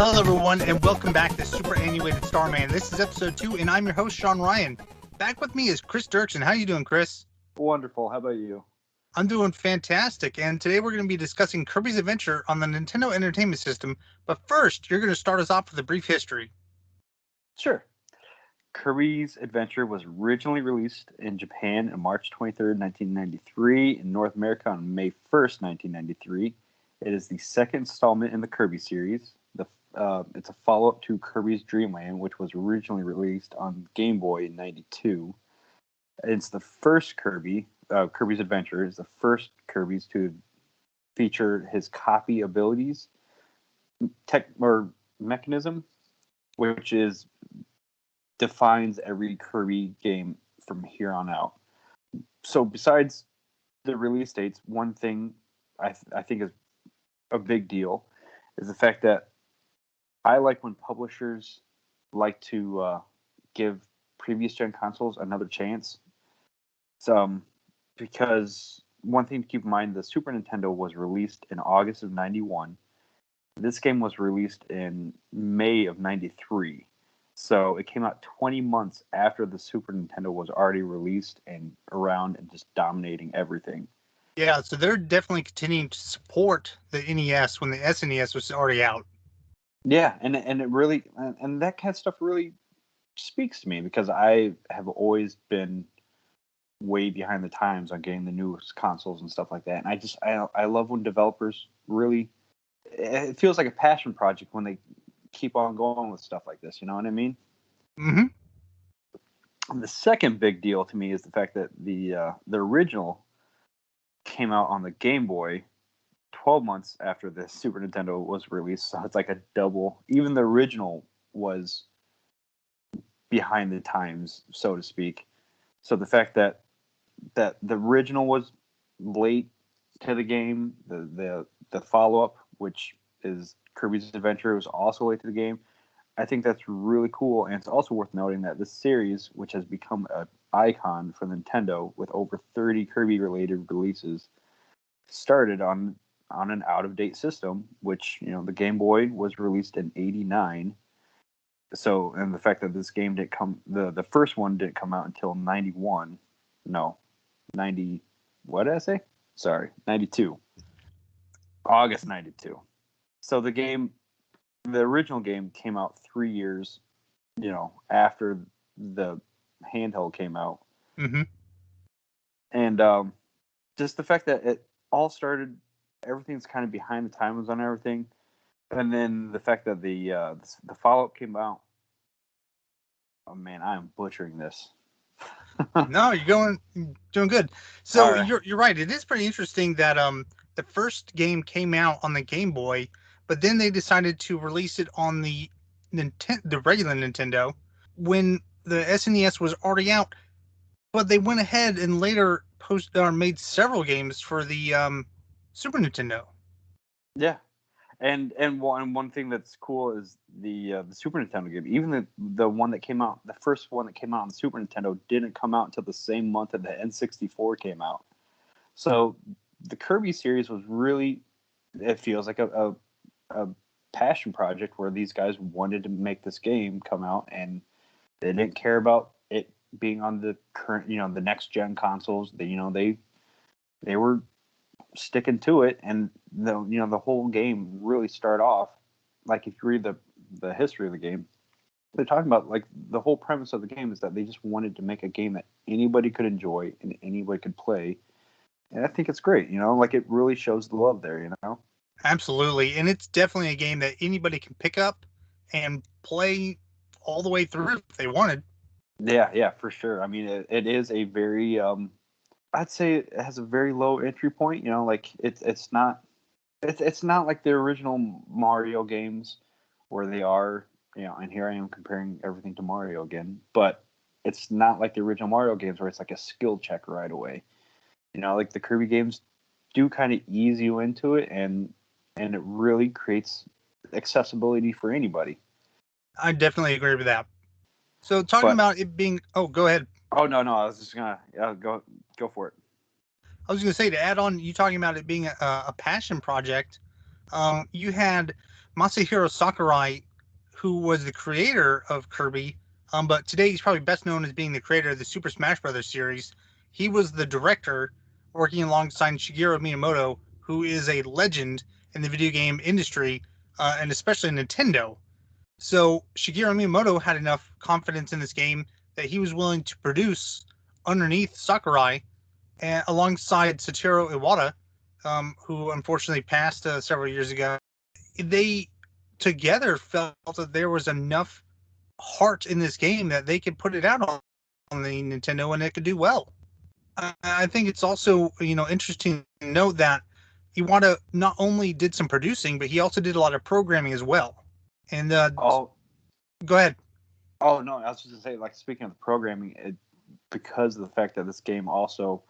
Hello, everyone, and welcome back to Superannuated Starman. This is episode 2, and I'm your host, Sean Ryan. Back with me is Chris Duerksen. How you doing, Chris? Wonderful. How about you? I'm doing fantastic, and today we're going to be discussing Kirby's Adventure on the Nintendo Entertainment System. But first, you're going to start us off with a brief history. Sure. Kirby's Adventure was originally released in Japan on March 23rd, 1993, in North America on May 1st, 1993. It is the second installment in the Kirby series. It's a follow-up to Kirby's Dream Land, which was originally released on Game Boy in 92. It's the first Kirby's Adventure is the first Kirby's to feature his copy abilities mechanism, which defines every Kirby game from here on out. So besides the release dates, one thing I think is a big deal is the fact that I like when publishers like to give previous gen consoles another chance. Because one thing to keep in mind, the Super Nintendo was released in August of 91. This game was released in May of 93. So it came out 20 months after the Super Nintendo was already released and around and just dominating everything. Yeah, so they're definitely continuing to support the NES when the SNES was already out. Yeah, and it really, and that kind of stuff really speaks to me because I have always been way behind the times on getting the newest consoles and stuff like that. And I love when developers really, it feels like a passion project when they keep on going with stuff like this. You know what I mean? Mm-hmm. And the second big deal to me is the fact that the original came out on the Game Boy 12 months after the Super Nintendo was released. So it's like a double. Even the original was behind the times, so to speak. So the fact that the original was late to the game, the follow-up, which is Kirby's Adventure, was also late to the game. I think that's really cool, and it's also worth noting that this series, which has become an icon for Nintendo with over 30 Kirby-related releases, started on an out-of-date system, which, you know, the Game Boy was released in 89. So, and the fact that this game didn't come, the first one didn't come out until 91. No, 90, what did I say? Sorry, 92. August 92. So the original game came out 3 years, you know, after the handheld came out. Mm-hmm. And just the fact that it all started, everything's kind of behind the times on everything. And then the fact that the follow-up came out. Oh man, I am butchering this. No, you're doing good. So right. you're right. It is pretty interesting that the first game came out on the Game Boy, but then they decided to release it on the regular Nintendo when the SNES was already out. But they went ahead and later made several games for the Super Nintendo. Yeah. And one thing that's cool is the Super Nintendo game. Even the one that came out, the first one that came out on the Super Nintendo, didn't come out until the same month that the N64 came out. So the Kirby series was really, it feels like a passion project where these guys wanted to make this game come out, and they didn't care about it being on the current, you know, the next gen consoles. They were sticking to it, and the whole game really started off, like, if you read the history of the game, they're talking about, like, the whole premise of the game is that they just wanted to make a game that anybody could enjoy and anybody could play. And I think it's great, you know, like, it really shows the love there, you know. Absolutely, and it's definitely a game that anybody can pick up and play all the way through if they wanted. Yeah, for sure. I mean, it is a very I'd say it has a very low entry point. You know, like it's not like the original Mario games where they are, you know. And here I am comparing everything to Mario again, but it's not like the original Mario games where it's like a skill check right away. You know, like the Kirby games do kind of ease you into it, and it really creates accessibility for anybody. I definitely agree with that. So talking about it being, go ahead. Oh no, I was just gonna go for it. I was going to say, to add on, you talking about it being a passion project, You had Masahiro Sakurai, who was the creator of Kirby, but today he's probably best known as being the creator of the Super Smash Bros. Series. He was the director working alongside Shigeru Miyamoto, who is a legend in the video game industry, and especially Nintendo. So Shigeru Miyamoto had enough confidence in this game that he was willing to produce underneath Sakurai and alongside Satoru Iwata, who unfortunately passed several years ago. They together felt that there was enough heart in this game that they could put it out on the Nintendo and it could do well. I think it's also interesting to note that Iwata not only did some producing, but he also did a lot of programming as well. And Oh, go ahead. oh no, I was just gonna say, like, speaking of the programming, because of the fact that this game also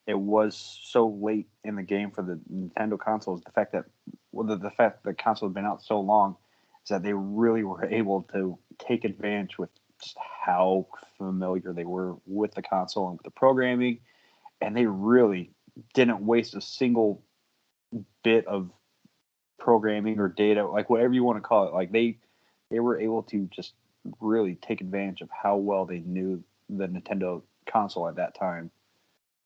it was so late in the game for the Nintendo consoles, the fact that the fact that the console had been out so long is that they really were able to take advantage with just how familiar they were with the console and with the programming, and they really didn't waste a single bit of programming or data, like whatever you want to call it. Like they were able to just really take advantage of how well they knew the Nintendo console at that time.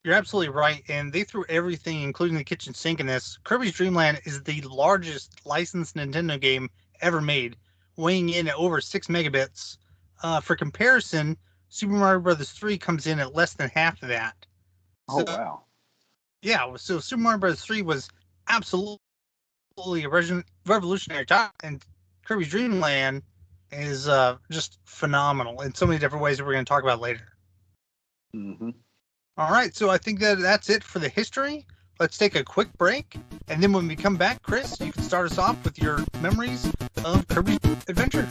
You're absolutely right, and they threw everything, including the kitchen sink, in this. Kirby's Dream Land is the largest licensed Nintendo game ever made, weighing in at over 6 megabits. For comparison, Super Mario Bros. 3 comes in at less than half of that. Oh So, wow. yeah, so Super Mario Bros. 3 was absolutely a revolutionary time, and Kirby's Dream Land is just phenomenal in so many different ways that we're going to talk about later. Mm-hmm. All right, so I think that that's it for the history. Let's take a quick break, and then when we come back, Chris, you can start us off with your memories of Kirby's Adventure.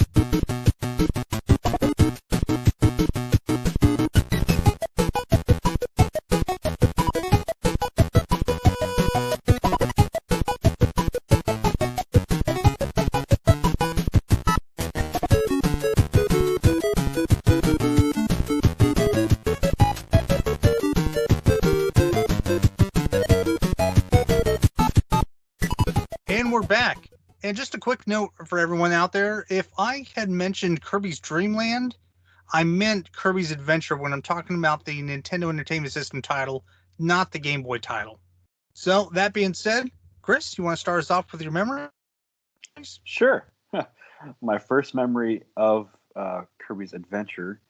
And we're back. And just a quick note for everyone out there, if I had mentioned Kirby's Dream Land, I meant Kirby's Adventure when I'm talking about the Nintendo Entertainment System title, not the Game Boy title. So, that being said, Chris, you want to start us off with your memories? Sure. My first memory of Kirby's Adventure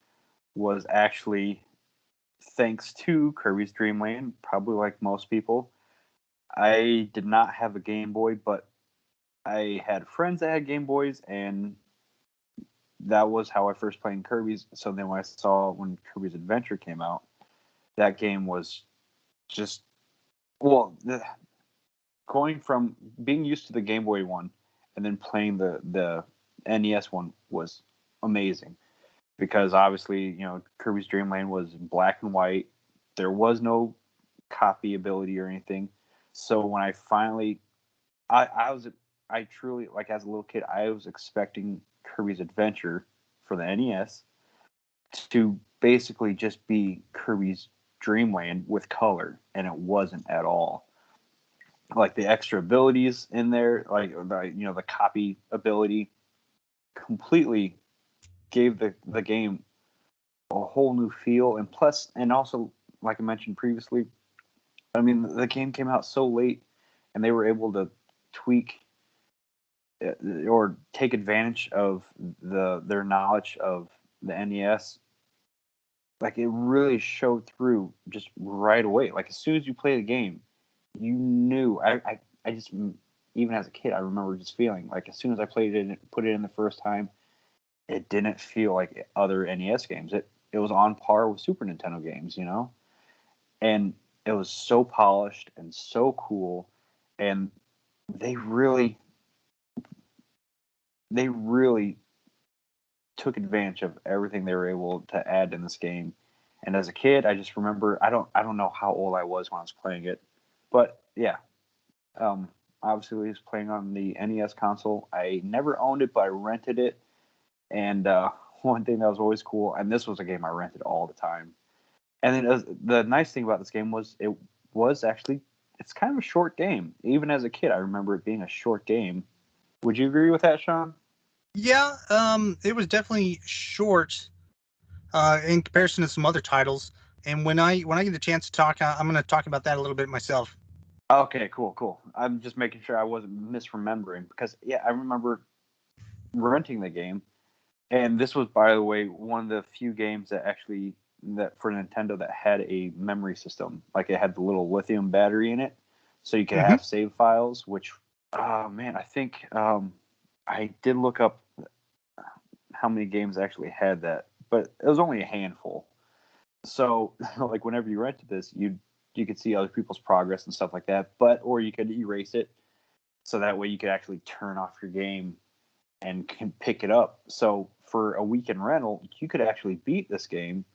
was actually thanks to Kirby's Dream Land, probably like most people. I did not have a Game Boy, but I had friends that had Game Boys, and that was how I first played Kirby's. So then when Kirby's Adventure came out, that game was just, well, going from being used to the Game Boy one and then playing the NES one was amazing, because obviously, Kirby's Dream Land was black and white. There was no copy ability or anything. So when I finally, I truly, like, as a little kid, I was expecting Kirby's Adventure for the NES to basically just be Kirby's Dream Land with color, and it wasn't at all. Like, the extra abilities in there, like the copy ability, completely gave the game a whole new feel. And plus, and also, like I mentioned previously, I mean, the game came out so late, and they were able to tweak or take advantage of their knowledge of the NES. Like, it really showed through just right away. Like, as soon as you play the game, you knew. I just, even as a kid, I remember just feeling like, as soon as I played it and put it in the first time, it didn't feel like other NES games. It was on par with Super Nintendo games, and it was so polished and so cool, and they really they really took advantage of everything they were able to add in this game. And as a kid, I just remember, I don't know how old I was when I was playing it, but yeah, obviously I was playing on the NES console. I never owned it, but I rented it. And one thing that was always cool, and this was a game I rented all the time. And then the nice thing about this game was it was actually it's kind of a short game. Even as a kid, I remember it being a short game. Would you agree with that, Sean? Yeah, it was definitely short in comparison to some other titles. And when I get the chance to talk, I'm going to talk about that a little bit myself. Okay, cool. I'm just making sure I wasn't misremembering because yeah, I remember renting the game, and this was, by the way, one of the few games that for Nintendo that had a memory system. Like it had the little lithium battery in it, so you could Mm-hmm. have save files. Which, oh man, I think I did look up how many games actually had that, but it was only a handful. So like whenever you rented this, you could see other people's progress and stuff like that, or you could erase it so that way you could actually turn off your game and can pick it up. So for a weekend rental, you could actually beat this game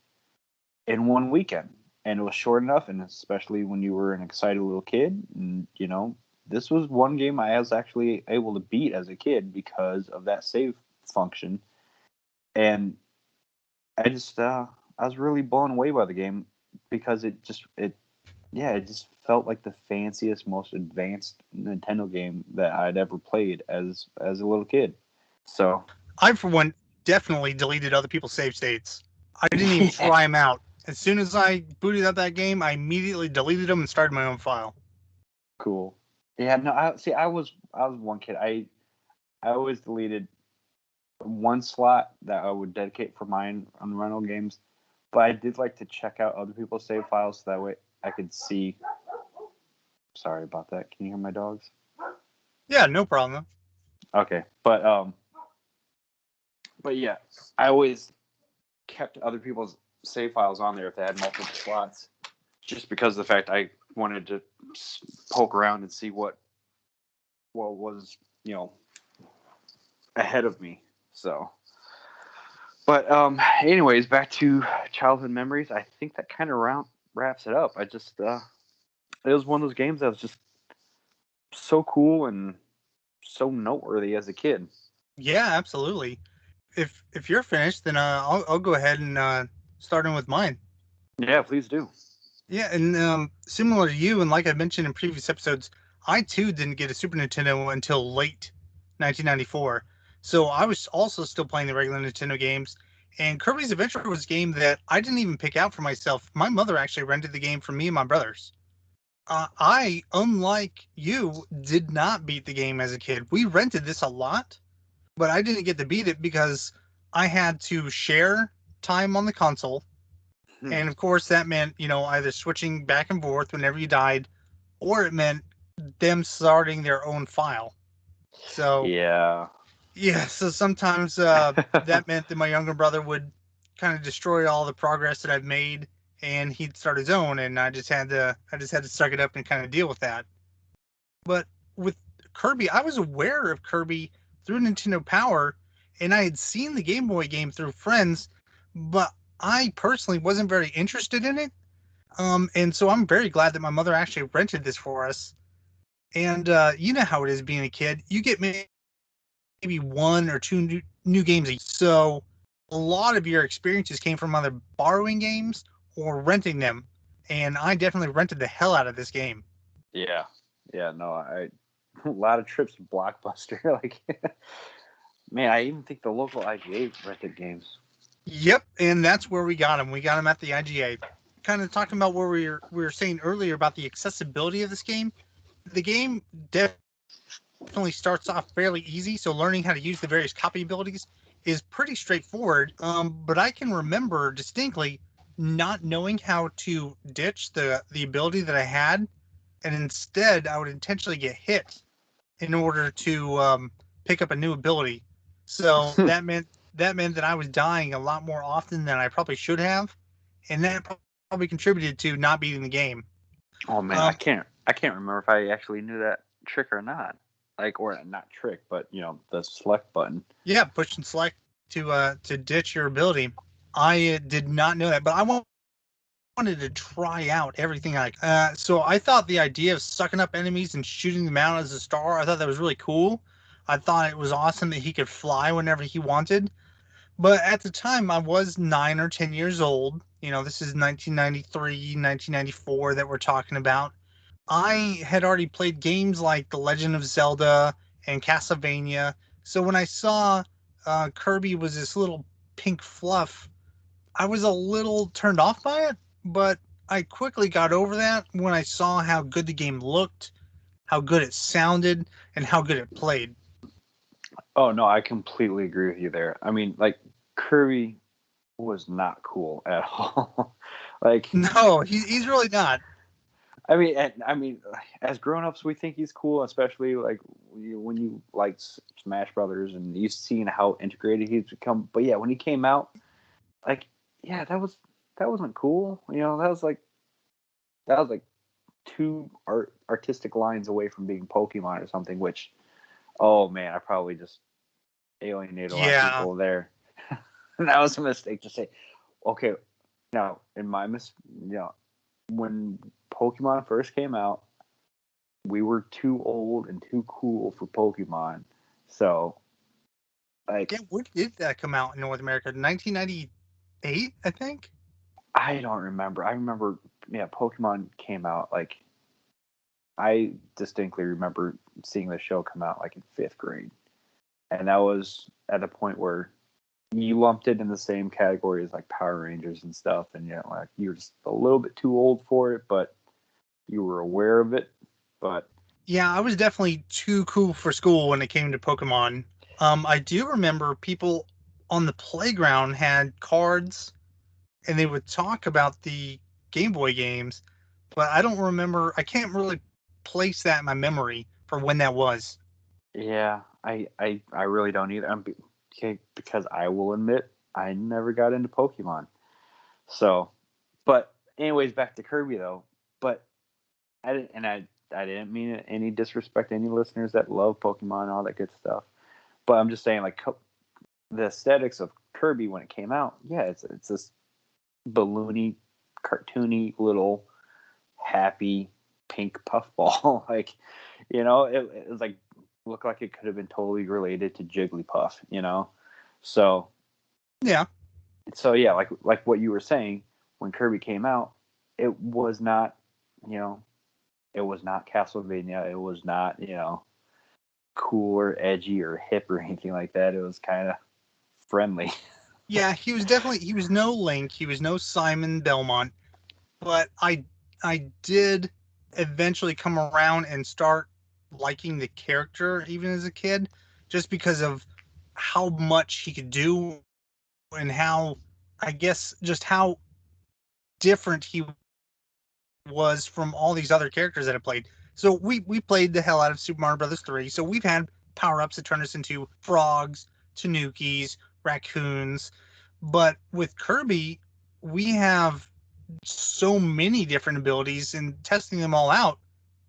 in one weekend, and it was short enough. And especially when you were an excited little kid, and this was one game I was actually able to beat as a kid because of that save function. And I was really blown away by the game because it just felt like the fanciest, most advanced Nintendo game that I'd ever played as a little kid. So I, for one, definitely deleted other people's save states. I didn't even yeah, try them out. As soon as I booted up that game, I immediately deleted them and started my own file. cool. Yeah, no, I was one kid. I always deleted one slot that I would dedicate for mine on rental games, but I did like to check out other people's save files so that way I could see. Sorry about that. Can you hear my dogs? Yeah, no problem. Okay, but yeah, I always kept other people's save files on there if they had multiple slots, just because of the fact I wanted to poke around and see what was ahead of me. So, but anyways, back to childhood memories. I think that kind of wraps it up. It was one of those games that was just so cool and so noteworthy as a kid. Yeah, absolutely. If you're finished, then I'll go ahead and start in with mine. Yeah, please do. Yeah, and similar to you, and like I mentioned in previous episodes, I too didn't get a Super Nintendo until late 1994. So I was also still playing the regular Nintendo games. And Kirby's Adventure was a game that I didn't even pick out for myself. My mother actually rented the game for me and my brothers. I, unlike you, did not beat the game as a kid. We rented this a lot, but I didn't get to beat it because I had to share time on the console, and of course, that meant, either switching back and forth whenever you died, or it meant them starting their own file. So, Yeah. yeah, so sometimes that meant that my younger brother would kind of destroy all the progress that I've made, and he'd start his own, and I just had to suck it up and kind of deal with that. But with Kirby, I was aware of Kirby through Nintendo Power, and I had seen the Game Boy game through friends, but I personally wasn't very interested in it. And so I'm very glad that my mother actually rented this for us. And you know how it is being a kid. You get maybe one or two new games a year. So a lot of your experiences came from either borrowing games or renting them. And I definitely rented the hell out of this game. Yeah. Yeah. No, a lot of trips to Blockbuster. Like, man, I even think the local IGA rented games. Yep, and that's where we got them. We got them at the IGA. Kind of talking about where we were saying earlier about the accessibility of this game. The game definitely starts off fairly easy, so learning how to use the various copy abilities is pretty straightforward. But I can remember distinctly not knowing how to ditch the ability that I had, and instead I would intentionally get hit in order to pick up a new ability. So that meant that I was dying a lot more often than I probably should have, and that probably contributed to not beating the game. Oh man, I Um, can't remember if I actually knew that trick or not. Like, or not trick, but the select button. yeah, push and select to ditch your ability. I did not know that, but I wanted to try out everything so I thought the idea of sucking up enemies and shooting them out as a star, I thought that was really cool. I thought it was awesome that he could fly whenever he wanted. But at the time, I was 9 or 10 years old. This is 1993, 1994 that we're talking about. I had already played games like The Legend of Zelda and Castlevania. So when I saw Kirby was this little pink fluff, I was a little turned off by it, but I quickly got over that when I saw how good the game looked, how good it sounded, and how good it played. Oh no, I completely agree with you there. I mean, like Kirby was not cool at all. Like, No, he's really not. I mean, as grown-ups, we think he's cool, especially like when you like Smash Brothers and you've seen how integrated he's become. But yeah, when he came out, like, yeah, that wasn't cool. You know, that was like two artistic lines away from being Pokemon or something. Which, oh man, I probably just alienated a lot of Yeah. people there. That was a mistake to say. Okay, now in my you know, when Pokemon first came out, we were too old and too cool for Pokemon. So, like, Yeah, when did that come out in North America? 1998, I think? I don't remember. I remember, yeah, Pokemon came out. Like, I distinctly remember seeing the show come out like in fifth grade, and that was at a point where you lumped it in the same category as like Power Rangers and stuff, and you know, like you're just a little bit too old for it, but you were aware of it. But Yeah, I was definitely too cool for school when it came to Pokemon. I do remember people on the playground had cards and they would talk about the Game Boy games, but I don't remember. I can't really place that in my memory for when that was. yeah, I really don't either. Okay, because I will admit I never got into Pokemon. So, but anyways, back to Kirby though. But I didn't mean any disrespect to any listeners that love Pokemon and all that good stuff. But I'm just saying, like the aesthetics of Kirby when it came out, yeah, it's this balloony, cartoony little happy pink puffball. Like, you know, it was like looked like it could have been totally related to Jigglypuff. You know, so Yeah. yeah, like what you were saying when Kirby came out, it was not, you know, it was not Castlevania. It was not, you know, cool or edgy or hip or anything like that. It was kind of friendly. Yeah, he was no Link, he was no Simon Belmont, but I did eventually come around and start liking the character even as a kid just because of how much he could do and how I guess just how different he was from all these other characters that I played. So we played the hell out of Super Mario Brothers 3. So we've had power ups that turn us into frogs, tanukis, raccoons. But with Kirby, we have so many different abilities, and testing them all out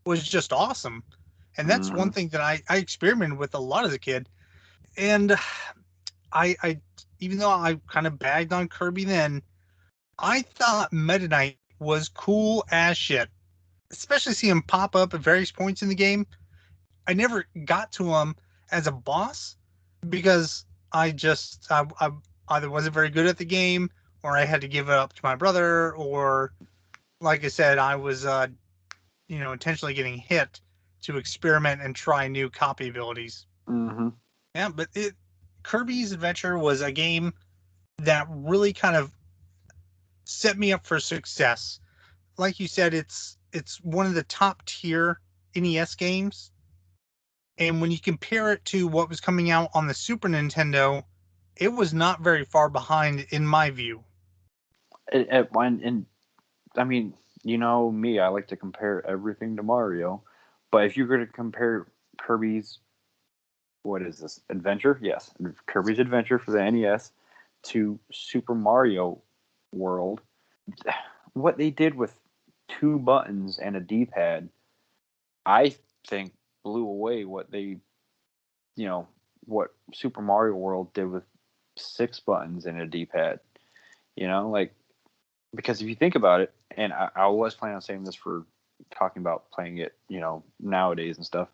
was just awesome. And that's Mm-hmm. one thing that I experimented with a lot as a kid. And I even though I kind of bagged on Kirby then, I thought Meta Knight was cool as shit, especially see him pop up at various points in the game. I never got to him as a boss because I either wasn't very good at the game or I had to give it up to my brother or like I said I was intentionally getting hit to experiment and try new copy abilities. Mm-hmm. Yeah, but Kirby's Adventure was a game that really kind of set me up for success. Like you said, it's one of the top tier NES games. And when you compare it to what was coming out on the Super Nintendo, it was not very far behind in my view. And I mean, you know me, I like to compare everything to Mario. But if you're going to compare Kirby's, what is this, Adventure? Yes, Kirby's Adventure for the NES to Super Mario World, what they did with two buttons and a D-pad, I think blew away you know, what Super Mario World did with six buttons and a D-pad. You know, like because if you think about it, and I was planning on saying this for talking about playing it, you know, nowadays and stuff,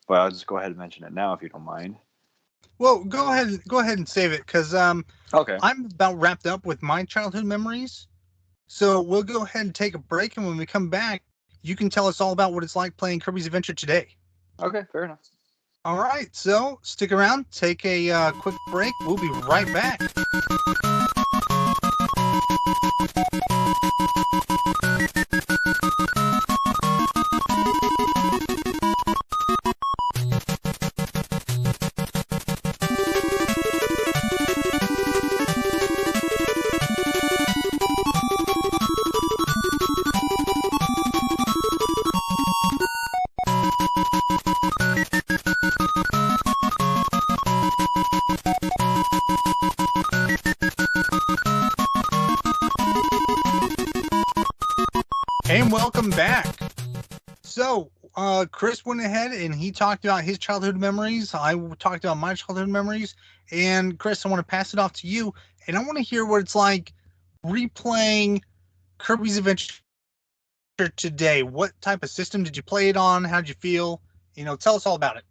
but I'll just go ahead and mention it now if you don't mind. Well, go ahead and save it because Okay. I'm about wrapped up with my childhood memories. So we'll go ahead and take a break, and when we come back, you can tell us all about what it's like playing Kirby's Adventure today. Okay, fair enough. All right, so stick around, take a quick break. We'll be right back. And welcome back. So, Chris went ahead and he talked about his childhood memories. I talked about my childhood memories. And Chris, I want to pass it off to you. And I want to hear what it's like replaying Kirby's Adventure today. What type of system did you play it on? How'd you feel? Tell us all about it.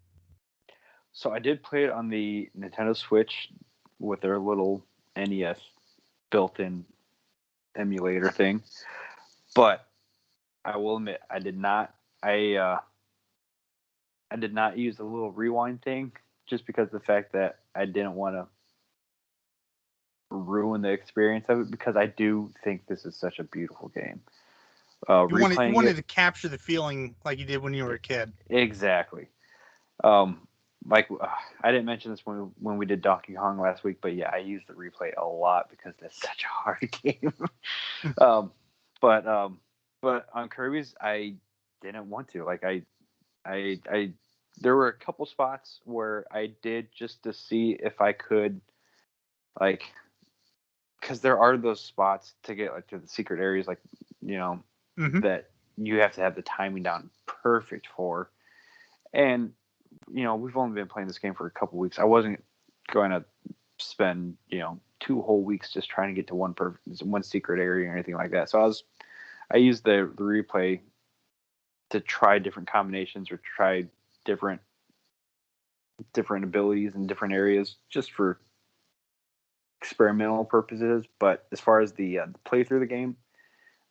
So I did play it on the Nintendo Switch with their little NES built-in emulator thing, but I will admit I did not. I did not use the little rewind thing just because of the fact that I didn't want to ruin the experience of it, because I do think this is such a beautiful game. You wanted to capture the feeling like you did when you were a kid. Exactly. Like I didn't mention this when we did Donkey Kong last week, but yeah, I used the replay a lot because that's such a hard game. But on Kirby's, I didn't want to. Like I there were a couple spots where I did just to see if I could, like, because there are those spots to get like to the secret areas, like that you have to have the timing down perfect for, and we've only been playing this game for a couple weeks. I wasn't going to spend 2 whole weeks just trying to get to one secret area or anything like that. So I used the replay to try different combinations or try different abilities in different areas just for experimental purposes. But as far as the playthrough of the game,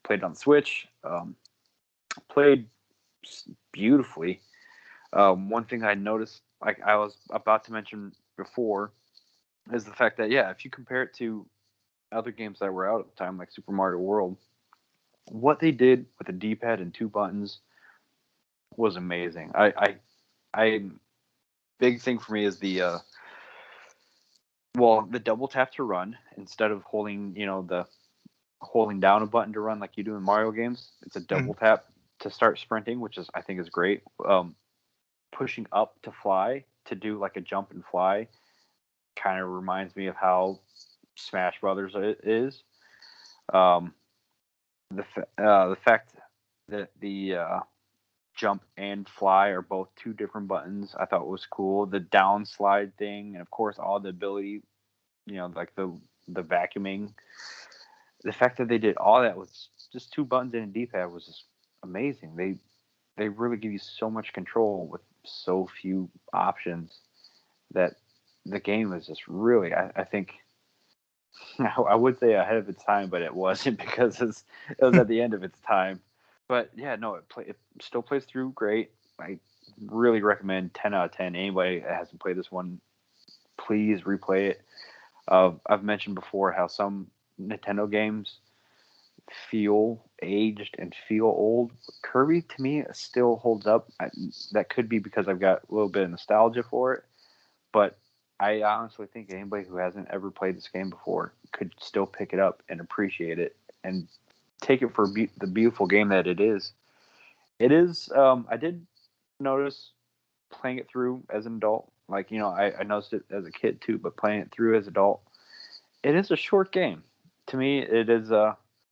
played on the Switch, played beautifully. One thing I noticed, like I was about to mention before, is the fact that, yeah, if you compare it to other games that were out at the time, like Super Mario World, what they did with a D-pad and 2 buttons was amazing. I big thing for me is the double tap to run instead of holding down a button to run like you do in Mario games. It's a double tap to start sprinting, which I think is great. Pushing up to fly, to do like a jump and fly, kind of reminds me of how Smash Brothers is. The fact that the jump and fly are both 2 different buttons, I thought was cool. The down slide thing, and of course all the ability, like the vacuuming. The fact that they did all that with just 2 buttons and a D-pad was just amazing. They really give you so much control with so few options that the game is just really, I think, I would say ahead of its time, but it wasn't, because it was at the end of its time. But yeah, no, it still plays through great. I really recommend 10 out of 10. Anybody that hasn't played this one, please replay it. I've mentioned before how some Nintendo games feel aged and feel old. Kirby, to me, still holds up. That could be because I've got a little bit of nostalgia for it, but I honestly think anybody who hasn't ever played this game before could still pick it up and appreciate it and take it for the beautiful game that it is. It is. I did notice playing it through as an adult. Like, I noticed it as a kid too, but playing it through as an adult, it is a short game. To me, it is.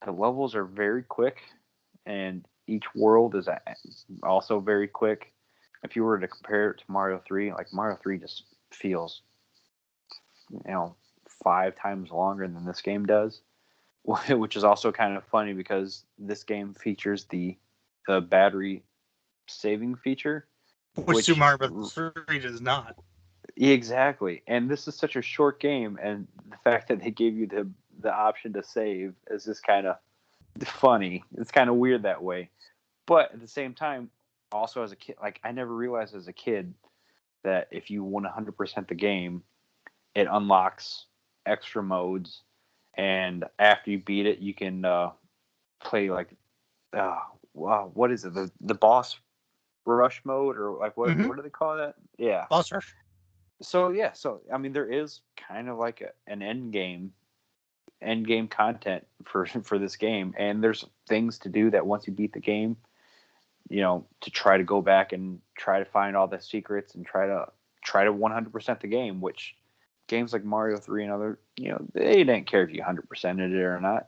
The levels are very quick, and each world is also very quick. If you were to compare it to Mario 3, like Mario 3 just feels, 5 times longer than this game does, which is also kind of funny because this game features the battery saving feature, which Super Mario Bros. 3 does not. Exactly, and this is such a short game, and the fact that they gave you the option to save is just kind of funny. It's kind of weird that way. But at the same time, also as a kid, like I never realized as a kid that if you 100% the game, it unlocks extra modes, and after you beat it, you can play like wow, what is it? The boss rush mode, or like Mm-hmm. what do they call that? Yeah. Boss rush. So yeah, so I mean, there is kind of like an end game content for this game, and there's things to do that once you beat the game, to try to go back and try to find all the secrets and try to 100% the game, which games like Mario 3 and other, they didn't care if you 100%ed it or not.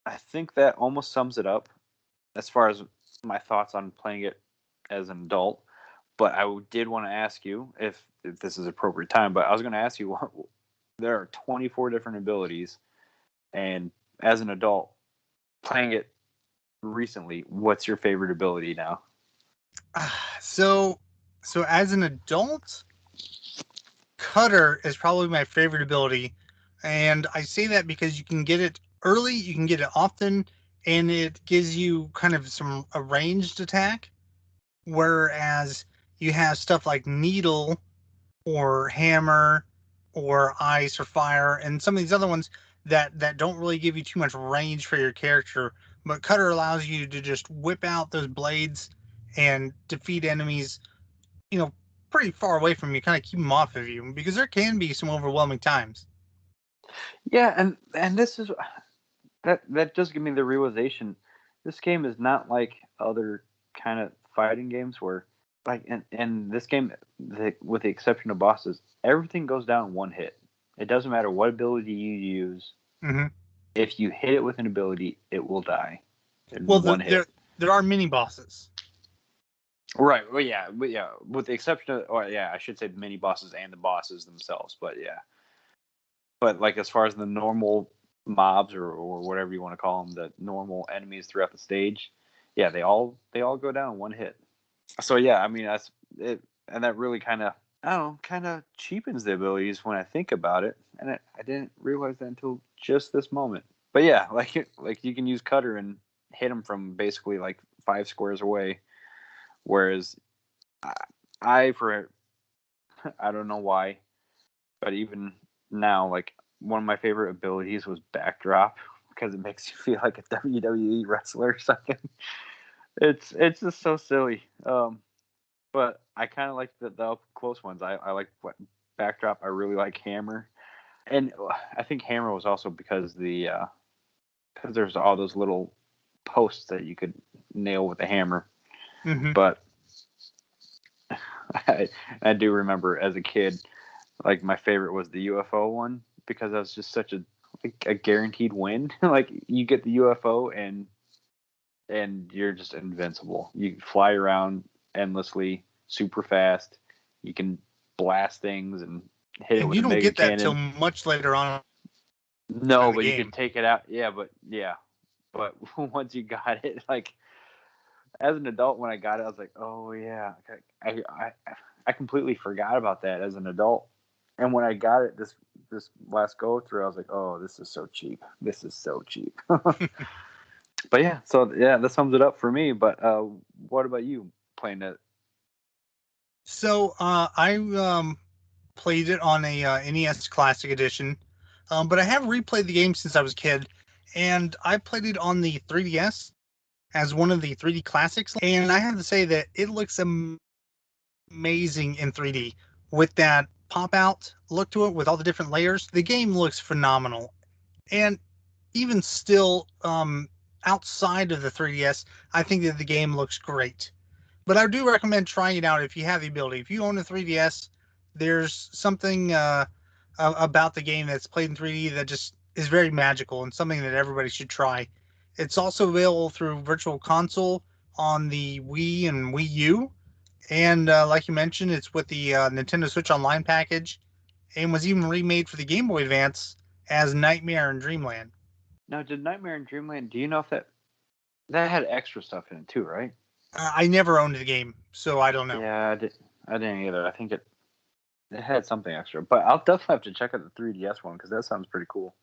I think that almost sums it up as far as my thoughts on playing it as an adult. But I did want to ask you if this is appropriate time, but I was going to ask you, there are 24 different abilities, and as an adult playing it recently, what's your favorite ability now? So, so as an adult, Cutter is probably my favorite ability, and I say that because you can get it early, you can get it often, and it gives you kind of a ranged attack. Whereas you have stuff like Needle or Hammer or Ice or Fire, and some of these other ones that don't really give you too much range for your character. But Cutter allows you to just whip out those blades and defeat enemies, you know, pretty far away from you, kind of keep them off of you, because there can be some overwhelming times. Yeah, and this is that does give me the realization. This game is not like other kind of fighting games where, like, in this game, with the exception of bosses, everything goes down one hit. It doesn't matter what ability you use. Mm-hmm. If you hit it with an ability, it will die Well, in one hit. there are mini bosses. Right. Well, yeah. But yeah. With the exception of, or yeah, I should say the mini bosses and the bosses themselves. But yeah. But like as far as the normal mobs or whatever you want to call them, the normal enemies throughout the stage, yeah, they all go down in one hit. So yeah, I mean that's it, and that really kind of, I don't know, kind of cheapens the abilities when I think about it, and I didn't realize that until just this moment. But yeah, like you can use Cutter and hit them from basically like 5 squares away, whereas I, I for I don't know why, but even now, like one of my favorite abilities was backdrop because it makes you feel like a WWE wrestler or something. It's just so silly. But I kind of like the up close ones. I like what backdrop. I really like hammer, and I think hammer was also because because there's all those little posts that you could nail with a hammer. Mm-hmm. But I do remember as a kid, like my favorite was the UFO one because that was just such a guaranteed win. Like you get the UFO and you're just invincible. You fly around endlessly, super fast. You can blast things and hit it And with you a don't mega get that till cannon. much later on in No, the but you game. could take it out. But once you got it, like as an adult, when I got it, I was like, oh yeah, I completely forgot about that as an adult. And when I got it this last go through, I was like, oh, this is so cheap. This is so cheap. But yeah, so yeah, that sums it up for me. But what about you playing it? So I played it on a NES Classic Edition, but I have replayed the game since I was a kid, and I played it on the 3DS as one of the 3D classics, and I have to say that it looks amazing in 3D with that pop out look to it with all the different layers. The game looks phenomenal, and even still, outside of the 3DS, I think that the game looks great. But I do recommend trying it out if you have the ability. If you own a 3DS, there's something about the game that's played in 3D that just is very magical and something that everybody should try. It's also available through Virtual Console on the Wii and Wii U, and like you mentioned, it's with the Nintendo Switch Online package, and was even remade for the Game Boy Advance as Nightmare in Dreamland. Now, did Nightmare in Dreamland? Do you know if that had extra stuff in it too, right? I never owned the game, so I don't know. Yeah, I didn't either. I think it had something extra, but I'll definitely have to check out the 3DS one because that sounds pretty cool.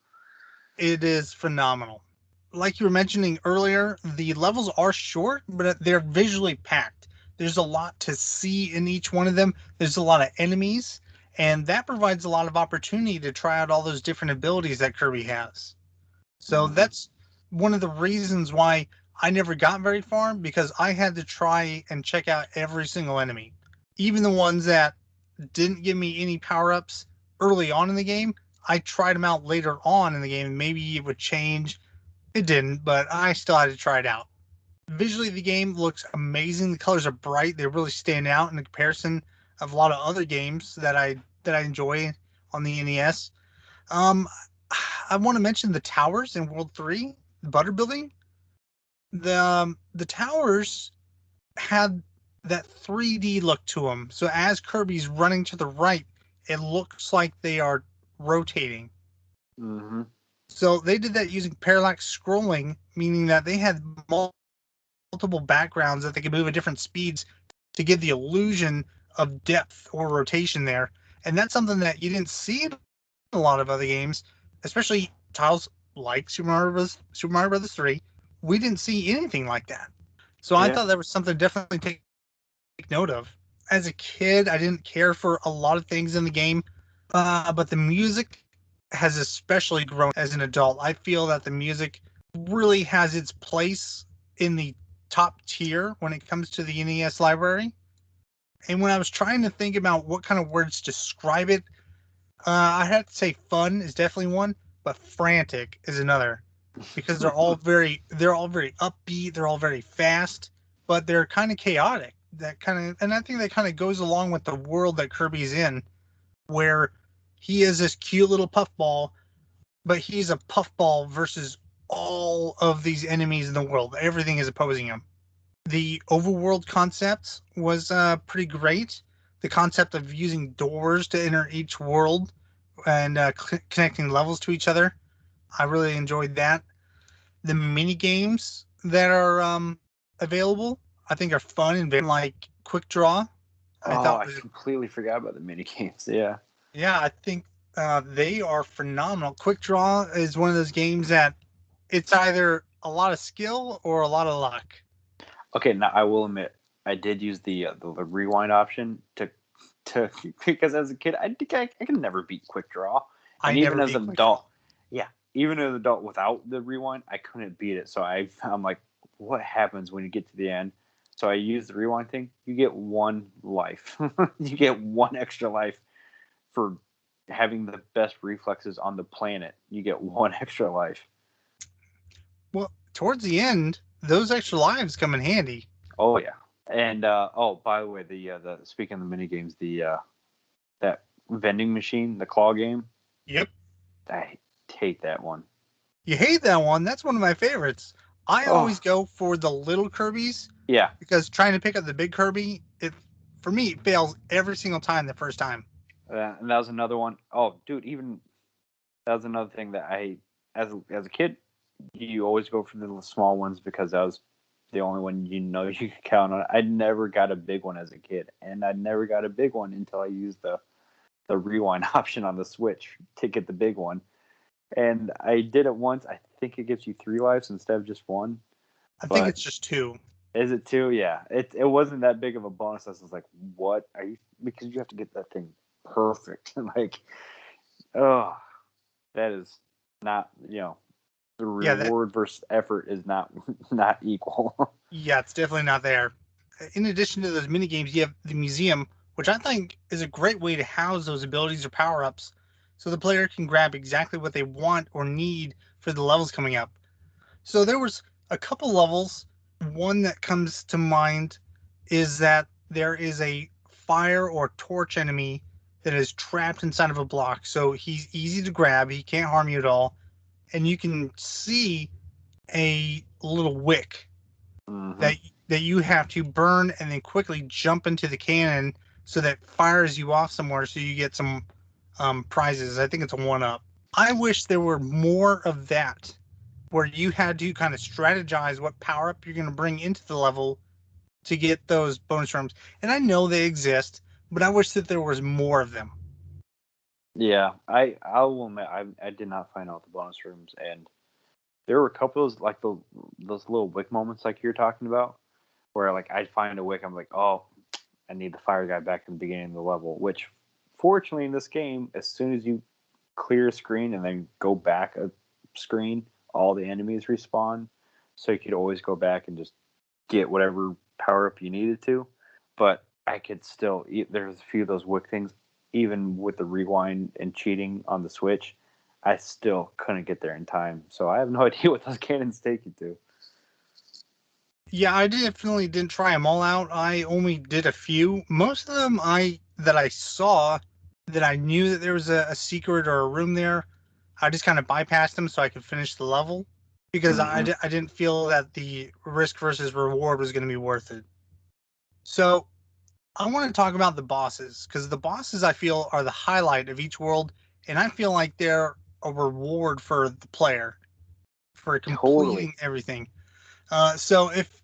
It is phenomenal. like you were mentioning earlier, the levels are short, but they're visually packed. There's a lot to see in each one of them. There's a lot of enemies, and that provides a lot of opportunity to try out all those different abilities that Kirby has. So Mm-hmm. that's one of the reasons why I never got very far, because I had to try and check out every single enemy. Even the ones that didn't give me any power ups early on in the game, I tried them out later on in the game, and maybe it would change. It didn't, but I still had to try it out. Visually, the game looks amazing. The colors are bright. They really stand out in the comparison of a lot of other games that I enjoy on the NES. Um, I want to mention the towers in World 3, the butter building. The towers had that 3D look to them. So as Kirby's running to the right, it looks like they are rotating. Mm-hmm. So they did that using parallax scrolling, meaning that they had multiple backgrounds that they could move at different speeds to give the illusion of depth or rotation there. And that's something that you didn't see in a lot of other games, especially titles like Super Mario Bros. 3. We didn't see anything like that. So I Yeah. thought that was something to definitely take note of. As a kid, I didn't care for a lot of things in the game, but the music has especially grown as an adult. I feel that the music really has its place in the top tier when it comes to the NES library. And when I was trying to think about what kind of words to describe it, I had to say fun is definitely one, but frantic is another, because they're all very upbeat, they're all very fast, but they're kind of chaotic. And I think that kind of goes along with the world that Kirby's in, where he is this cute little puffball, but he's a puffball versus all of these enemies in the world. Everything is opposing him. The overworld concept was pretty great. The concept of using doors to enter each world and connecting levels to each other, I really enjoyed that. The mini games that are available, I think, are fun and very like Quick Draw. I Oh, thought I was completely forgot about the mini games. Yeah. Yeah, I think they are phenomenal. Quick Draw is one of those games that it's either a lot of skill or a lot of luck. Okay, now I will admit I did use the rewind option to because as a kid I think I can never beat Quick Draw, I and even never as beat an Quick Draw. adult, yeah, even as an adult without the rewind, I couldn't beat it. So I'm like, what happens when you get to the end? So I use the rewind thing. You get one life. You get one extra life for having the best reflexes on the planet. You get one extra life. Well, towards the end, those extra lives come in handy. Oh yeah. And oh, by the way, the speaking of the mini games, the that vending machine, the claw game, Yep. I hate that one. You hate that one. That's one of my favorites. I Oh always go for the little Kirby's yeah, because trying to pick up the big Kirby, it for me it fails every single time the first time. and that was another one. Oh dude, even that was another thing that I as a kid, you always go for the small ones because that was the only one you could count on. I never got a big one as a kid, and I never got a big one until I used the rewind option on the Switch to get the big one. And I did it once. I think it gives you 3 lives instead of just one. I think But it's just two. is it two? Yeah. It wasn't that big of a bonus. I was like, what are you? Because you have to get that thing perfect. Like, oh, that is not the Yeah, that reward versus effort is not equal. yeah, it's definitely not there. In addition to those mini games, you have the museum, which I think is a great way to house those abilities or power ups, so the player can grab exactly what they want or need for the levels coming up. So there was a couple levels. One that comes to mind is that there is a fire or torch enemy that is trapped inside of a block. So he's easy to grab. He can't harm you at all. And you can see a little wick Hmm. that that you have to burn and then quickly jump into the cannon so that fires you off somewhere so you get some prizes. I think it's a one up. I wish there were more of that where you had to kind of strategize what power up you're going to bring into the level to get those bonus rooms. And I know they exist, but I wish that there was more of them. Yeah, I will admit I did not find out the bonus rooms, and there were a couple of those like those little wick moments like you're talking about, where like I'd find a wick, I'm like, oh, I need the fire guy back in the beginning of the level. Which, fortunately, in this game, as soon as you clear a screen and then go back a screen, all the enemies respawn, so you could always go back and just get whatever power up you needed to. But I could still, there's a few of those wick things, even with the rewind and cheating on the Switch, I still couldn't get there in time. So I have no idea what those cannons take you to. Yeah, I definitely didn't try them all out. I only did a few. Most of them I saw that I knew that there was a secret or a room there. I just kind of bypassed them so I could finish the level because Mm-hmm. I didn't feel that the risk versus reward was going to be worth it. So I want to talk about the bosses because the bosses I feel are the highlight of each world, and I feel like they're a reward for the player for Totally. completing everything. So if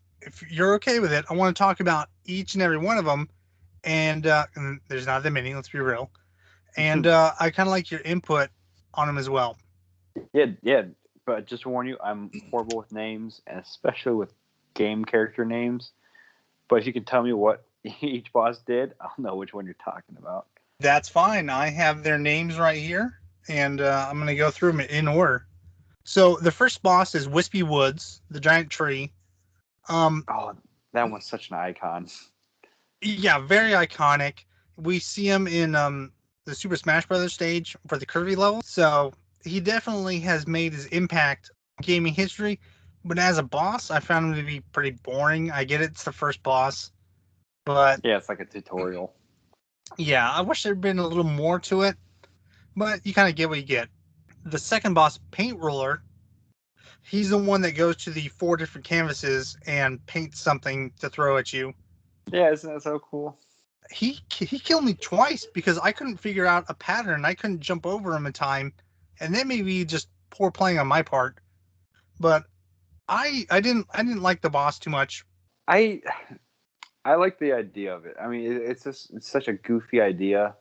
you're okay with it, I want to talk about each and every one of them, and there's not that many. Let's be real. And I kind of like your input on them as well. Yeah. But just to warn you, I'm horrible with names, and especially with game character names. But if you can tell me what each boss did, I'll know which one you're talking about. That's fine. I have their names right here, and I'm going to go through them in order. So the first boss is Wispy Woods, the giant tree. Um, Oh, that one's such an icon. yeah, very iconic. We see him in the Super Smash Brothers stage for the Kirby level, so he definitely has made his impact on gaming history. But as a boss, I found him to be pretty boring. I get it's the first boss, but Yeah, it's like a tutorial. yeah, I wish there'd been a little more to it. But you kind of get what you get. The second boss, Paint Roller, he's the one that goes to the 4 different canvases and paints something to throw at you. Yeah, isn't that so cool? He killed me twice because I couldn't figure out a pattern. I couldn't jump over him in time, and that may be just poor playing on my part. But I didn't like the boss too much. I I like the idea of it. I mean, it's such a goofy idea,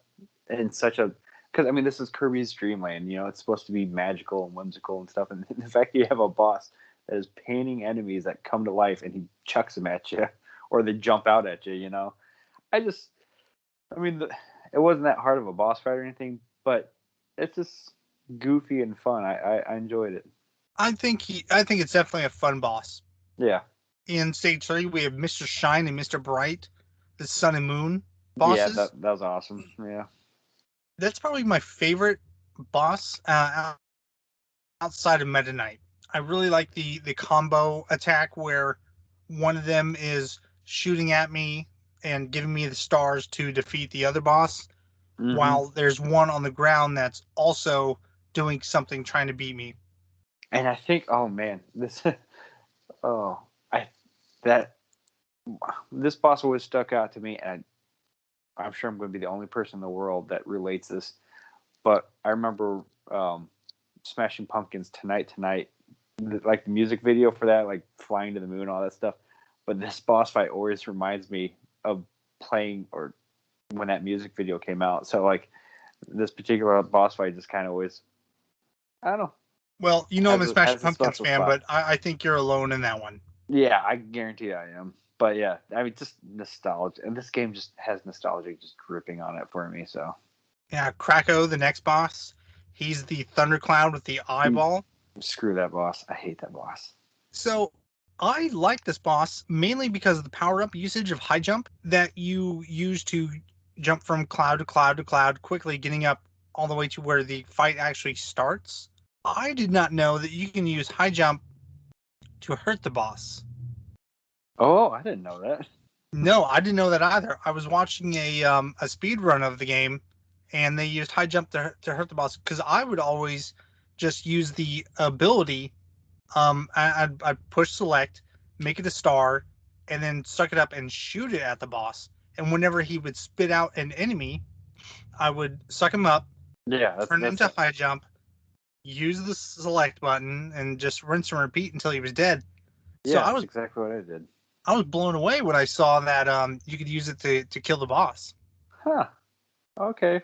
and such a because I mean this is Kirby's Dream Land. You know, it's supposed to be magical and whimsical and stuff. And the fact that you have a boss that is painting enemies that come to life and he chucks them at you, or they jump out at you. You know, I just I mean it wasn't that hard of a boss fight or anything, but it's just goofy and fun. I enjoyed it. I think it's definitely a fun boss. Yeah, In stage 3, we have Mr. Shine and Mr. Bright, the Sun and Moon yeah, bosses. that was awesome. Yeah. That's probably my favorite boss outside of Meta Knight. I really like the combo attack where one of them is shooting at me and giving me the stars to defeat the other boss, Mm-hmm. while there's one on the ground that's also doing something trying to beat me. And I think, oh man, this, oh, I that this boss always stuck out to me, and I'm sure I'm going to be the only person in the world that relates this. But I remember Smashing Pumpkins Tonight, like the music video for that, like flying to the moon, all that stuff. But this boss fight always reminds me of playing or when that music video came out. So like this particular boss fight just kind of always, I don't know, Well, you know I'm a Smashing has a Pumpkins special fan, spot. but I think you're alone in that one. Yeah, I guarantee I am. But yeah, I mean, just nostalgia, and this game just has nostalgia just dripping on it for me. So Yeah, Krakow, the next boss, he's the Thundercloud with the eyeball. screw that boss. I hate that boss. So I like this boss mainly because of the power up usage of high jump that you use to jump from cloud to cloud to cloud, quickly getting up all the way to where the fight actually starts. I did not know that you can use high jump to hurt the boss. Oh, I didn't know that. No, I didn't know that either. I was watching a speed run of the game, and they used high jump to hurt the boss because I would always just use the ability. I'd push select, make it a star, and then suck it up and shoot it at the boss. And whenever he would spit out an enemy, I would suck him up, Yeah, turn it that's into high jump, use the select button, and just rinse and repeat until he was dead. So yeah, that's exactly what I did. I was blown away when I saw that you could use it to kill the boss. Huh. Okay.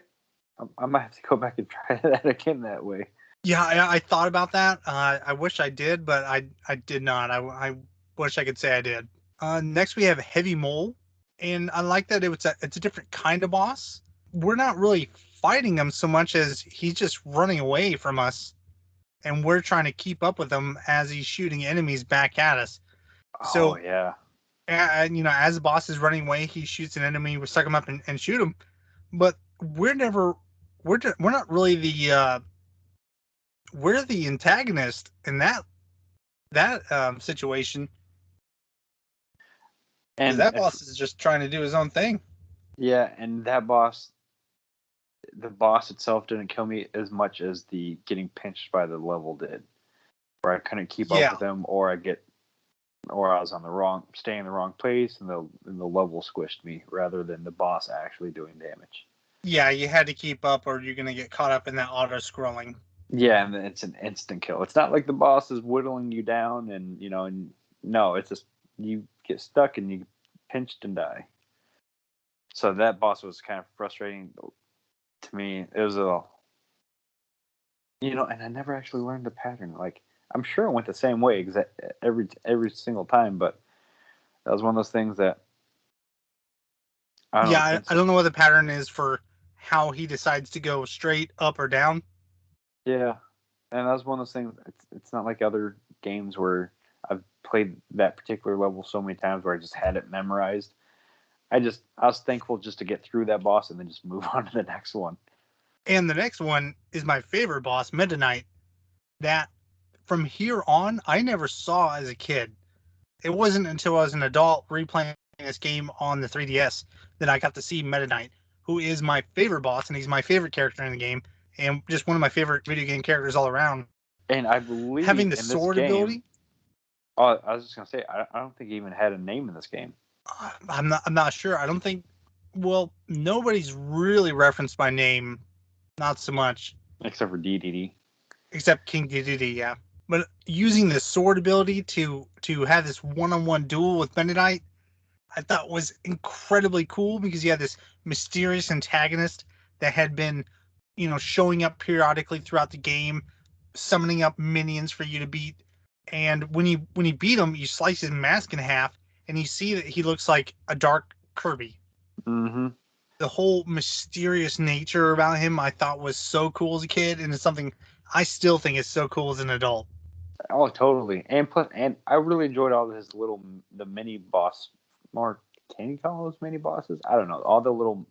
I might have to go back and try that again that way. Yeah, I thought about that. I wish I did, but I did not. I wish I could say I did. Next we have Heavy Mole, and I like that it's a different kind of boss. We're not really fighting him so much as he's just running away from us, and we're trying to keep up with him as he's shooting enemies back at us. Oh So, yeah. as the boss is running away, he shoots an enemy, we suck him up and shoot him. But we're never we're not really we're the antagonist in that situation, because And that boss is just trying to do his own thing. yeah, and that boss, the boss itself didn't kill me as much as the getting pinched by the level did, where I couldn't keep up Yeah, with him, or I was on the wrong, staying in the wrong place, and the level squished me rather than the boss actually doing damage. yeah, you had to keep up, or you're gonna get caught up in that auto scrolling. Yeah, and then it's an instant kill. It's not like the boss is whittling you down, and no, it's just you get stuck and you get pinched and die. So that boss was kind of frustrating to me. It was and I never actually learned the pattern. Like I'm sure it went the same way every single time, but that was one of those things that I don't Yeah, know. I don't know what the pattern is for how he decides to go straight up or down. Yeah, and that was one of those things. It's not like other games where I've played that particular level so many times where I just had it memorized. I was thankful just to get through that boss and then just move on to the next one. And the next one is my favorite boss, Meta Knight. That from here on, I never saw as a kid. It wasn't until I was an adult replaying this game on the 3DS that I got to see Meta Knight, who is my favorite boss, and he's my favorite character in the game, and just one of my favorite video game characters all around. And I Having believe the in this sword game. ability, Oh, I was just gonna say I don't think he even had a name in this game I'm not sure. I don't think. Well, nobody's really referenced by name, not so much, except for DDD. except King Dedede, yeah. But using the sword ability to have this one-on-one duel with Meta Knight, I thought was incredibly cool because you had this mysterious antagonist that had been, showing up periodically throughout the game, summoning up minions for you to beat. And when you beat him, you slice his mask in half, and you see that he looks like a dark Kirby. Mm-hmm. The whole mysterious nature about him, I thought was so cool as a kid, and it's something I still think is so cool as an adult. Oh, totally. And plus, and I really enjoyed all his the mini boss. Or can you call those mini bosses? I don't know. All the little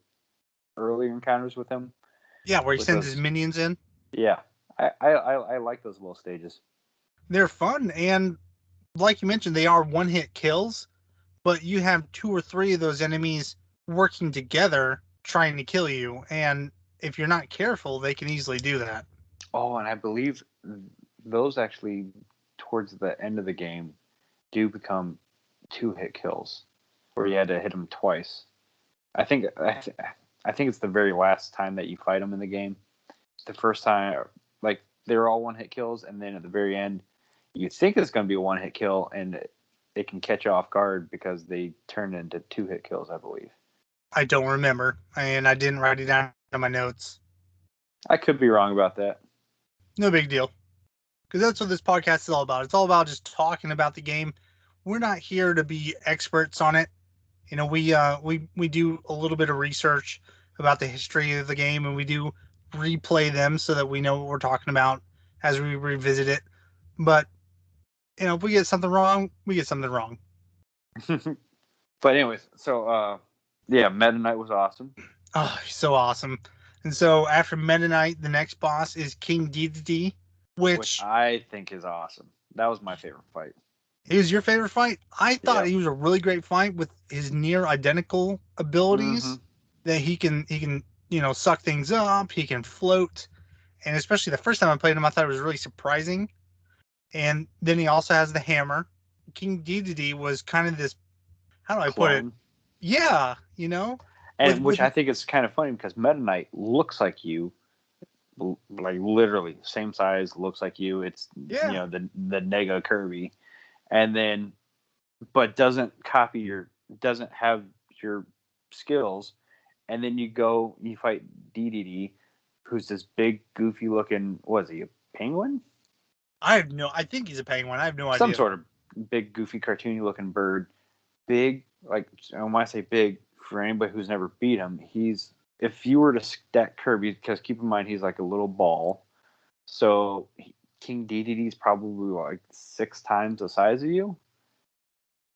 earlier encounters with him. Yeah, where he With sends his those, minions in. yeah. I like those little stages. They're fun, and like you mentioned, they are one-hit kills, but you have two or three of those enemies working together trying to kill you, and if you're not careful, they can easily do that. Oh, and I believe those actually towards the end of the game do become two-hit kills, where you had to hit them twice. I think I think it's the very last time that you fight them in the game. The first time, like they're all one-hit kills, and then at the very end, you think it's going to be a one-hit kill, and it can catch you off guard because they turn into two-hit kills, I believe. I don't remember, and I didn't write it down in my notes. I could be wrong about that. No big deal, because that's what this podcast is all about. It's all about just talking about the game. We're not here to be experts on it. We do a little bit of research about the history of the game, and we do replay them so that we know what we're talking about as we revisit it. But if we get something wrong, we get something wrong. But anyways, so yeah, Meta Knight was awesome. Oh, he's so awesome. And so after Meta Knight, the next boss is King Dedede, Which which I think is awesome. That was my favorite fight. he was your favorite fight. I thought Yep. he was a really great fight with his near identical Mm-hmm. abilities that he can suck things up, he can float, and especially the first time I played him, I thought it was really surprising. And then he also has the hammer. King Dedede was kind of this, how do I put it? Clone. Yeah, with And which I think is kind of funny because Meta Knight looks like you, like literally same size, looks like you. It's yeah, the Nega Kirby, and then but doesn't have your skills, and then you fight DDD, who's this big goofy looking, what is he, penguin? I think he's a penguin. I have no Some idea. sort of big, goofy, cartoony looking bird. Big, like, when I say big, for anybody who's never beat him, if you were to stack Kirby, because keep in mind he's like a little ball, so King Dedede is probably like 6 times the size of you,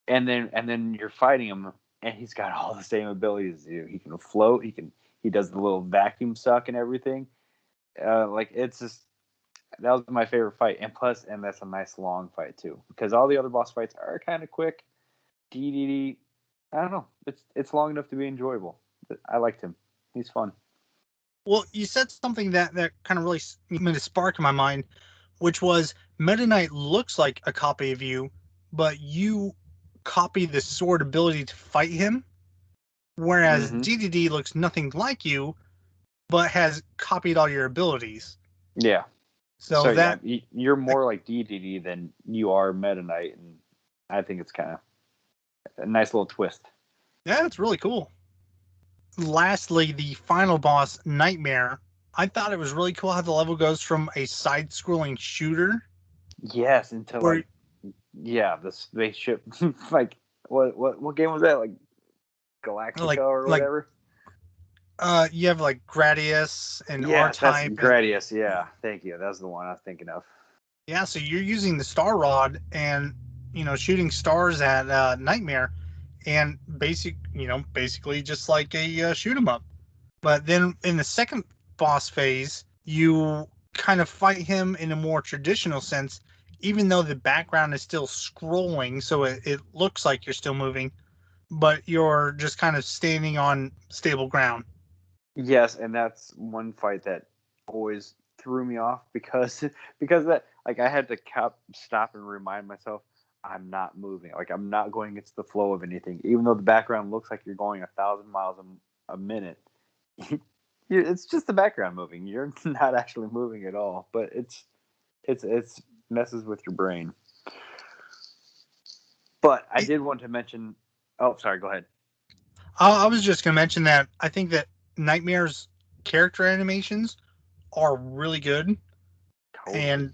and then you're fighting him, and he's got all the same abilities as you. He can float. He does the little vacuum suck and everything. Like, it's just, that was my favorite fight, and that's a nice long fight too, because all the other boss fights are kind of quick. Dedede, I don't know. It's long enough to be enjoyable. But I liked him. He's fun. Well, you said something that kind of really made a spark in my mind, which was Meta Knight looks like a copy of you, but you copy the sword ability to fight him, whereas Mm-hmm. DDD looks nothing like you, but has copied all your abilities. Yeah. So So yeah, that you're more like Dedede than you are Meta Knight, and I think it's kind of a nice little twist. yeah, it's really cool. Lastly, the final boss, Nightmare. I thought it was really cool how the level goes from a side-scrolling shooter Yes, until where the spaceship, like what game was that? Like Galactica or like whatever. you have like Gradius and Yes, that's R-Type and Gradius. Yeah, thank you. That's the one I was thinking of. yeah, so you're using the Star Rod and shooting stars at Nightmare, and basically just like a shoot 'em up. But then in the second boss phase, you kind of fight him in a more traditional sense, even though the background is still scrolling, so it looks like you're still moving, but you're just kind of standing on stable ground. Yes, and that's one fight that always threw me off because because that, like, I had to stop and remind myself I'm not moving. Like, I'm not going against the flow of anything, even though the background looks like you're going 1,000 miles a minute. It's just the background moving. You're not actually moving at all. But it's messes with your brain. But I did want to mention. Oh, sorry. Go ahead. I was just going to mention that I think that Nightmare's character animations are really good, Totally. and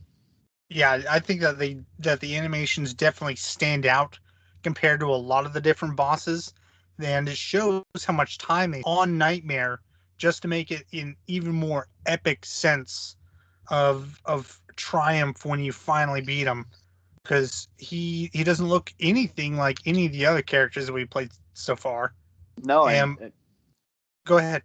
yeah, I think that the animations definitely stand out compared to a lot of the different bosses, and it shows how much time they on Nightmare just to make it an even more epic sense of triumph when you finally beat him, because he doesn't look anything like any of the other characters that we played so far. No, and And go ahead.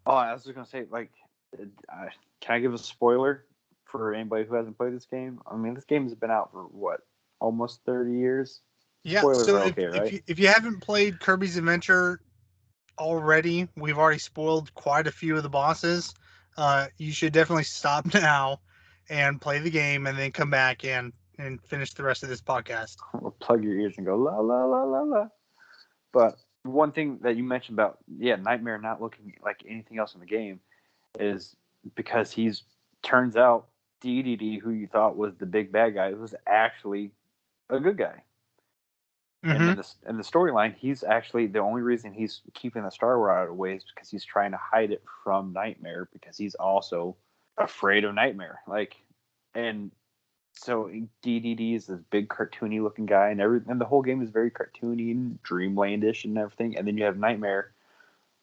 oh, I was just gonna say, like, can I give a spoiler for anybody who hasn't played this game? I mean, this game has been out for what, almost 30 years. Yeah, Spoilers so are if okay, if right? you haven't played Kirby's Adventure already, we've already spoiled quite a few of the bosses. You should definitely stop now and play the game, and then come back and finish the rest of this podcast. Or plug your ears and go la la la la la. But one thing that you mentioned about, yeah, Nightmare not looking like anything else in the game is because he's, turns out, DDD, who you thought was the big bad guy, was actually a good guy. And Mm-hmm. in the storyline, he's actually, the only reason he's keeping the Star Rod away is because he's trying to hide it from Nightmare, because he's also afraid of Nightmare. Like, and so DDD is this big cartoony looking guy, and the whole game is very cartoony and dreamlandish and everything. And then you have Nightmare,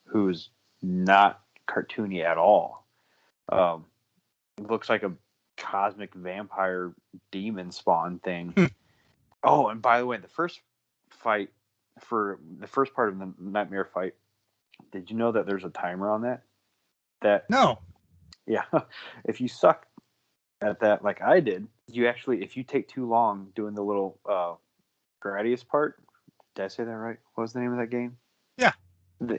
who's not cartoony at all. Looks like a cosmic vampire demon spawn thing. Oh, and by the way, the first fight, for the first part of the Nightmare fight, did you know that there's a timer on that? That, No. yeah, if you suck at that like I did, you actually, if you take too long doing the little Gradius part, did I say that right? What was the name of that game? Yeah.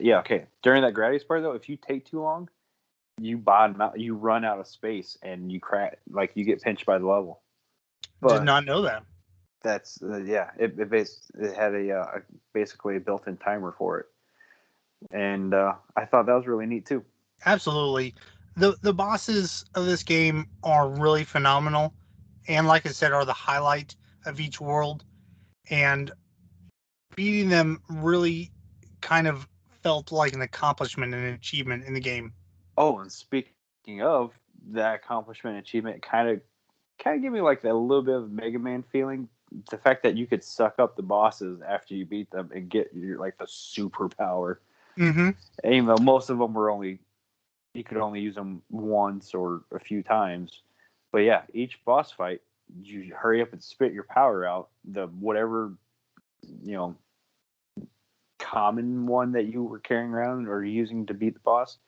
Yeah, okay. During that Gradius part though, if you take too long, you bottom out, you run out of space, and you crack, like, you get pinched by the level. Did But not know that. that's yeah, it had a basically a built-in timer for it, and I thought that was really neat too. Absolutely. The bosses of this game are really phenomenal, and like I said, are the highlight of each world. And beating them really kind of felt like an accomplishment and an achievement in the game. Oh, and speaking of that accomplishment and achievement, it kind of kind of give me like a little bit of Mega Man feeling. The fact that you could suck up the bosses after you beat them and get your like the superpower. Mm-hmm. And even though most of them were only you could only use them once or a few times, but yeah, each boss fight you hurry up and spit your power out. The whatever you know common one that you were carrying around or using to beat the boss,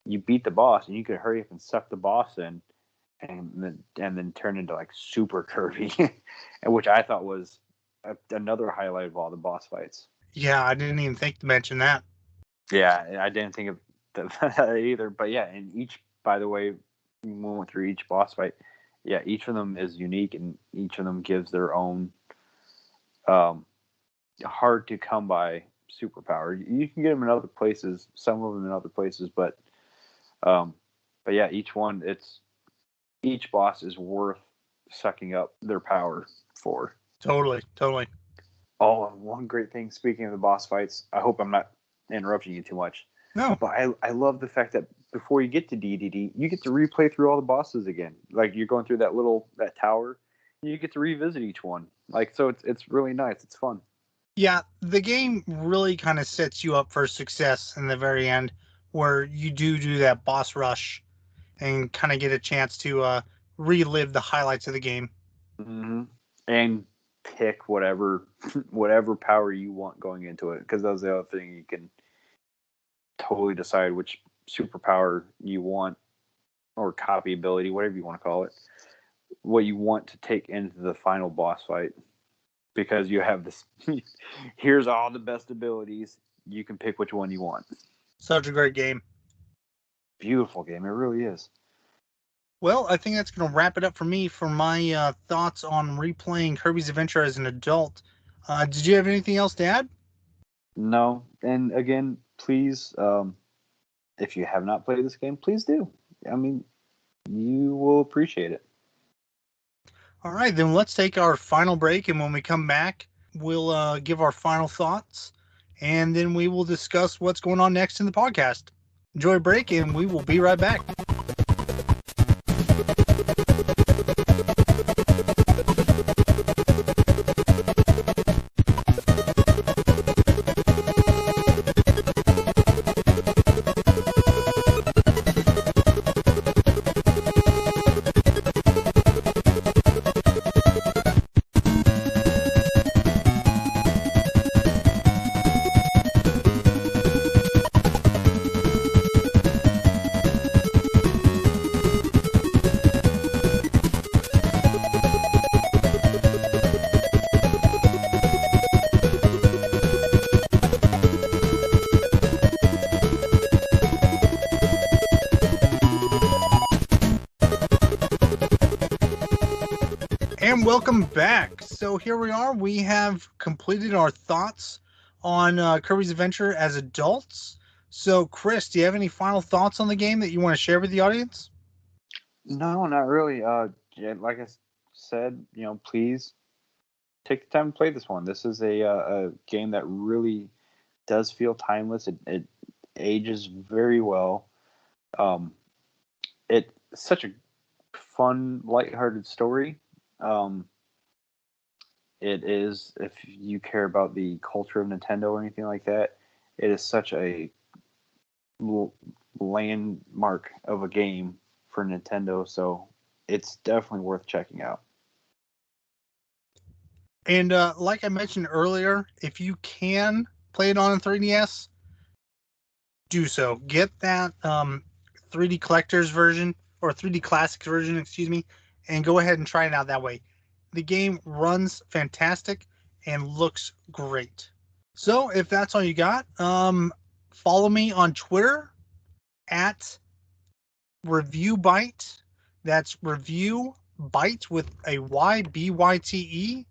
you beat the boss and you could hurry up and suck the boss in and then turn into like Super Kirby, and which I thought was another highlight of all the boss fights. Yeah, I didn't even think to mention that. Yeah, I didn't think of that either. But yeah, and each, by the way, when we went through each boss fight, yeah, each of them is unique and each of them gives their own um, hard to come by superpower. You can get them in other places, some of them in other places, um, but yeah, each boss is worth sucking up their power for. Totally. Oh, and one great thing, speaking of the boss fights, I hope I'm not interrupting you too much, No. but I love the fact that before you get to DDD, you get to replay through all the bosses again. Like you're going through that tower, you get to revisit each one. Like so, it's really nice. It's fun. Yeah, the game really kind of sets you up for success in the very end, where you do that boss rush and kind of get a chance to relive the highlights of the game. Mm-hmm. And pick whatever power you want going into it, because that's the other thing you can totally decide which superpower you want or copy ability, whatever you want to call it, what you want to take into the final boss fight. Because you have this, here's all the best abilities. You can pick which one you want. Such a great game. Beautiful game. It really is. Well, I think that's going to wrap it up for me for my thoughts on replaying Kirby's Adventure as an adult. Did you have anything else to add? No. And again, please, if you have not played this game, please do. I mean, you will appreciate it. All right, then let's take our final break, and when we come back, we'll give our final thoughts, and then we will discuss what's going on next in the podcast. Enjoy a break, and we will be right back. And welcome back. So here we are. We have completed our thoughts on Kirby's Adventure as adults. So, Chris, do you have any final thoughts on the game that you want to share with the audience? No, not really. Yeah, like I said, please take the time to play this one. This is a game that really does feel timeless. It ages very well. It's such a fun, lighthearted story. It is, if you care about the culture of Nintendo or anything like that, it is such a landmark of a game for Nintendo. So it's definitely worth checking out. And like I mentioned earlier, if you can play it on a 3DS, do so. Get that 3D collector's version or 3D classics version, excuse me, and go ahead and try it out that way. The game runs fantastic and looks great. So if that's all you got, follow me on Twitter at ReviewByte. That's Review Byte with a Y, BYTE.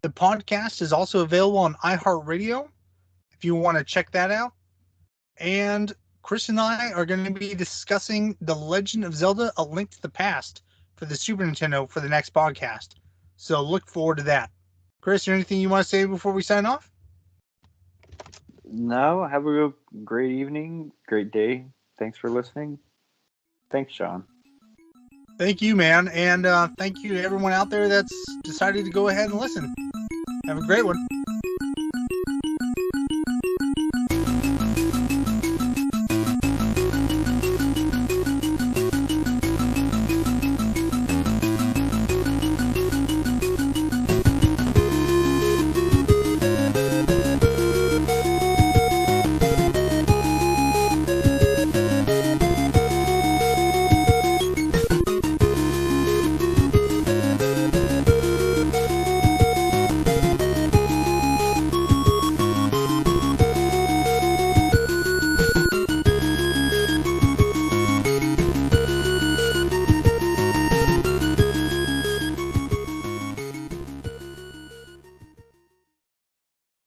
The podcast is also available on iHeartRadio if you want to check that out. And Chris and I are going to be discussing The Legend of Zelda: A Link to the Past for the Super Nintendo for the next podcast. So look forward to that. Chris, is there anything you want to say before we sign off? No, have a great evening, great day. Thanks for listening. Thanks, Sean. Thank you, man. And thank you to everyone out there that's decided to go ahead and listen. Have a great one.